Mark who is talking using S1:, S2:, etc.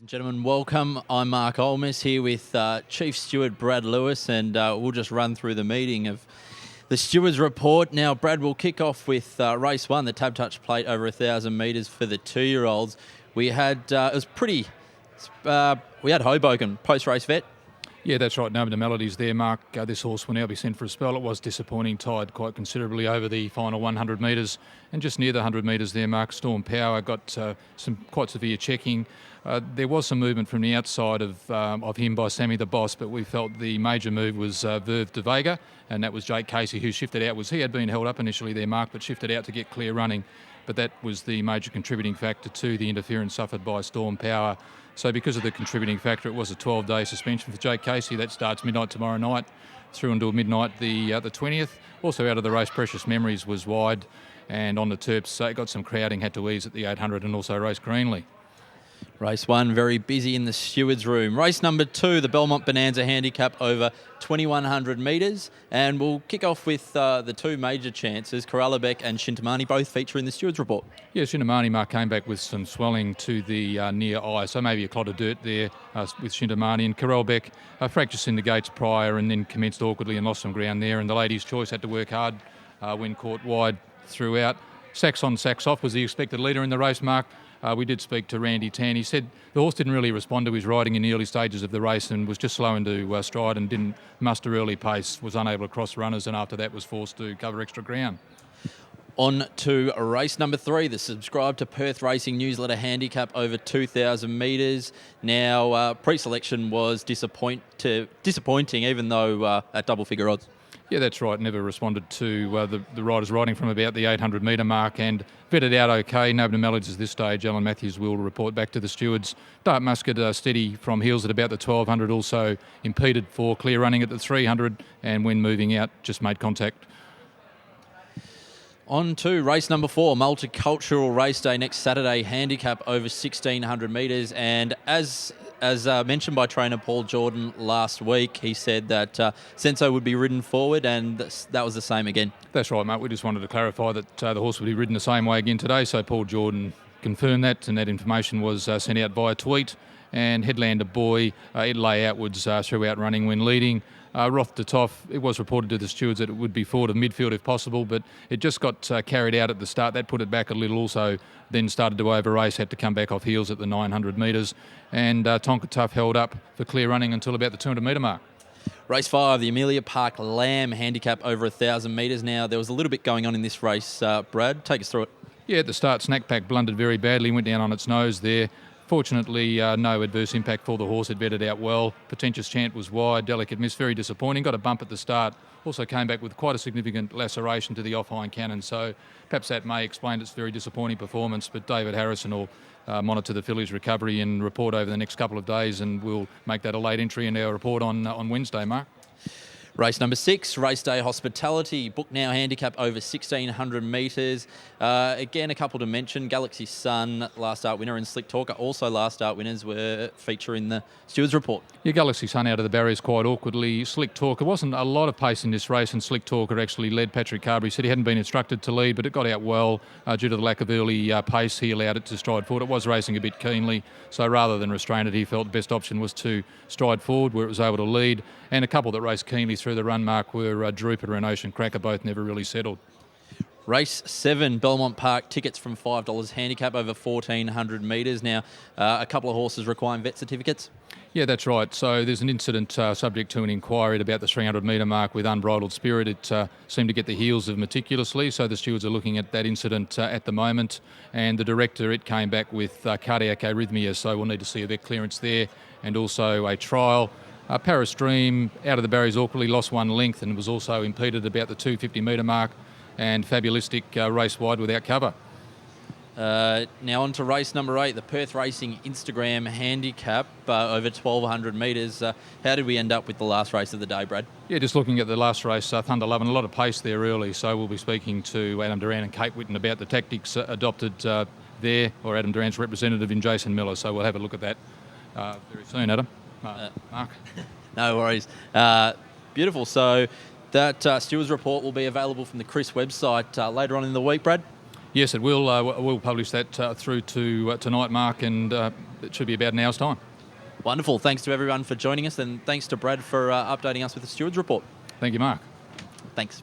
S1: Gentlemen, welcome. I'm Mark Olmis here with Chief Steward Brad Lewis, and we'll just run through the meeting of the Stewards Report. Now, Brad, will kick off with race one, the Tab Touch Plate over 1,000 metres for the 2-year-olds. We had, it was pretty, we had Hoboken, post-race vet.
S2: Yeah, that's right. Noble Melodies there, Mark. This horse will now be sent for a spell. It was disappointing, tied quite considerably over the final 100 metres. And just near the 100 metres there, Mark, Storm Power got some quite severe checking. There was some movement from the outside of him by Sammy the Boss, but we felt the major move was Verve de Vega, and that was Jake Casey who shifted out. He had been held up initially there, Mark, but shifted out to get clear running. But that was the major contributing factor to the interference suffered by Storm Power. So because of the contributing factor, it was a 12-day suspension for Jake Casey. That starts midnight tomorrow night through until midnight the 20th. Also out of the race, Precious Memories was wide, and on the Terps, so it got some crowding, had to ease at the 800 and also race greenly.
S1: Race one, very busy in the stewards' room. Race number two, the Belmont Bonanza Handicap over 2,100 metres. And we'll kick off with the two major chances, Corallabek and Shintamani, both feature in the stewards' report.
S2: Yeah, Shintamani, Mark, came back with some swelling to the near eye, so maybe a clot of dirt there with Shintamani. And Corallabek fractured in the gates prior and then commenced awkwardly and lost some ground there. And the Ladies' Choice had to work hard when caught wide throughout. Sacks on, sacks off was the expected leader in the race, Mark. We did speak to Randy Tan. He said the horse didn't really respond to his riding in the early stages of the race and was just slow into stride and didn't muster early pace, was unable to cross runners, and after that was forced to cover extra ground.
S1: On to race number three, the Subscribe to Perth Racing newsletter handicap over 2,000 metres. Now, pre-selection was disappointing, even though at double-figure odds.
S2: Yeah, that's right. Never responded to the riders riding from about the 800 metre mark and vetted out okay. Noble Melodies at this stage. Alan Matthews will report back to the stewards. Dart Musket steady from heels at about the 1,200, also impeded for clear running at the 300, and when moving out just made contact.
S1: On to race number four, Multicultural Race Day next Saturday, handicap over 1,600 metres. And as mentioned by trainer Paul Jordan last week, he said that Senso would be ridden forward, and that was the same again.
S2: That's right, mate. We just wanted to clarify that the horse would be ridden the same way again today. So Paul Jordan confirmed that, and that information was sent out via tweet. And Headlander Boy, it lay outwards throughout running when leading. Roth de Toff, it was reported to the stewards that it would be forward of midfield if possible, but it just got carried out at the start. That put it back a little, also then started to over-race, had to come back off heels at the 900 metres. And Tonka Tough held up for clear running until about the 200 metre mark.
S1: Race 5, the Amelia Park Lamb handicap over 1,000 metres. Now, there was a little bit going on in this race. Brad, take us through it.
S2: Yeah, at the start, Snack Pack blundered very badly, went down on its nose there. Fortunately, no adverse impact for the horse. It bedded out well. Pretentious Chant was wide. Delicate Miss, very disappointing. Got a bump at the start. Also came back with quite a significant laceration to the off-hind cannon. So perhaps that may explain its very disappointing performance. But David Harrison will monitor the filly's recovery and report over the next couple of days, and we'll make that a late entry in our report on Wednesday, Mark.
S1: Race number 6, Race Day Hospitality. Book now handicap over 1,600 metres. Again, a couple to mention. Galaxy Sun, last start winner, and Slick Talker, also last start winners, were feature in the stewards' report.
S2: Yeah, Galaxy Sun out of the barriers quite awkwardly. Slick Talker, wasn't a lot of pace in this race, and Slick Talker actually led. Patrick Carberry said he hadn't been instructed to lead, but it got out well due to the lack of early pace. He allowed it to stride forward. It was racing a bit keenly, so rather than restrain it, he felt the best option was to stride forward where it was able to lead. And a couple that raced keenly through the run, Mark, were Drupiter and Ocean Cracker, both never really settled.
S1: Race 7, Belmont Park, tickets from $5, handicap over 1,400 metres. Now, a couple of horses requiring vet certificates.
S2: Yeah, that's right. So there's an incident subject to an inquiry at about the 300 metre mark with Unbridled Spirit. It seemed to get the heels of Meticulously, so the stewards are looking at that incident at the moment. And the director, it came back with cardiac arrhythmia, so we'll need to see a vet clearance there, and also a trial. Paris Dream out of the barriers awkwardly lost one length and was also impeded about the 250 metre mark, and Fabulistic race wide without cover.
S1: Now on to race number 8, the Perth Racing Instagram handicap over 1,200 metres. How did we end up with the last race of the day, Brad?
S2: Yeah, just looking at the last race, Thunder Love, and a lot of pace there early, so we'll be speaking to Adam Duran and Kate Whitten about the tactics adopted there, or Adam Duran's representative in Jason Miller, so we'll have a look at that very soon, Adam. Mark?
S1: No worries. Beautiful. So that stewards report will be available from the Chris website later on in the week, Brad?
S2: Yes, it will. We'll publish that through to tonight, Mark, and it should be about an hour's time.
S1: Wonderful. Thanks to everyone for joining us, and thanks to Brad for updating us with the Stewards Report.
S2: Thank you, Mark.
S1: Thanks.